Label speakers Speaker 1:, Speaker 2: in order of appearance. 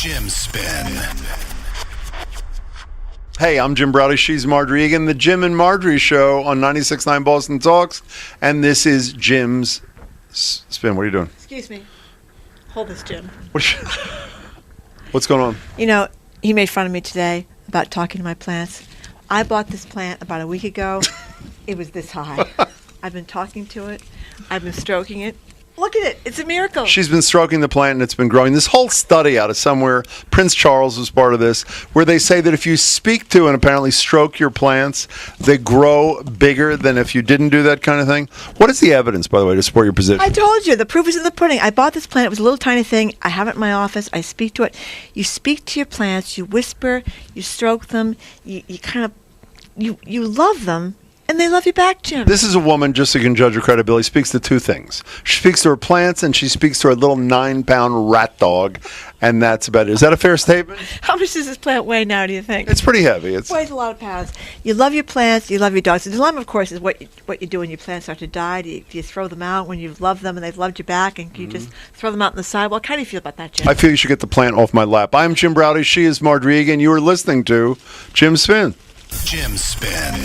Speaker 1: Jim Spin.
Speaker 2: Hey, I'm Jim Browdy. She's Marjorie Egan. The Jim and Marjorie Show on 96.9 Boston Talks. And this is Jim's Spin. What are you doing?
Speaker 3: Excuse me. Hold this, Jim.
Speaker 2: What's going on?
Speaker 3: You know, he made fun of me today about talking to my plants. I bought this plant about a week ago. It was this high. I've been talking to it. I've been stroking it. Look at it. It's a miracle.
Speaker 2: She's been stroking the plant and it's been growing. This whole study out of somewhere, Prince Charles was part of this, where they say that if you speak to and apparently stroke your plants, they grow bigger than if you didn't do that kind of thing. What is the evidence, by the way, to support your position?
Speaker 3: I told you. The proof is in the pudding. I bought this plant. It was a little tiny thing. I have it in my office. I speak to it. You speak to your plants. You whisper. You stroke them. You kind of, you love them. And they love you back, Jim.
Speaker 2: This is a woman, just so you can judge her credibility, speaks to two things. She speaks to her plants and she speaks to her little 9-pound rat dog, and that's about it. Is that a fair statement?
Speaker 3: How much does this plant weigh now, do you think?
Speaker 2: It's pretty heavy.
Speaker 3: It weighs a lot of pounds. You love your plants, you love your dogs. The dilemma, of course, is what you do when your plants start to die. Do you throw them out when you've loved them and they've loved you back, and you just throw them out on the sidewalk? How do you feel about that, Jim?
Speaker 2: I feel you should get the plant off my lap. I'm Jim Browdy. She is Marjorie Egan. You are listening to Jim Spin.
Speaker 1: Jim Spin.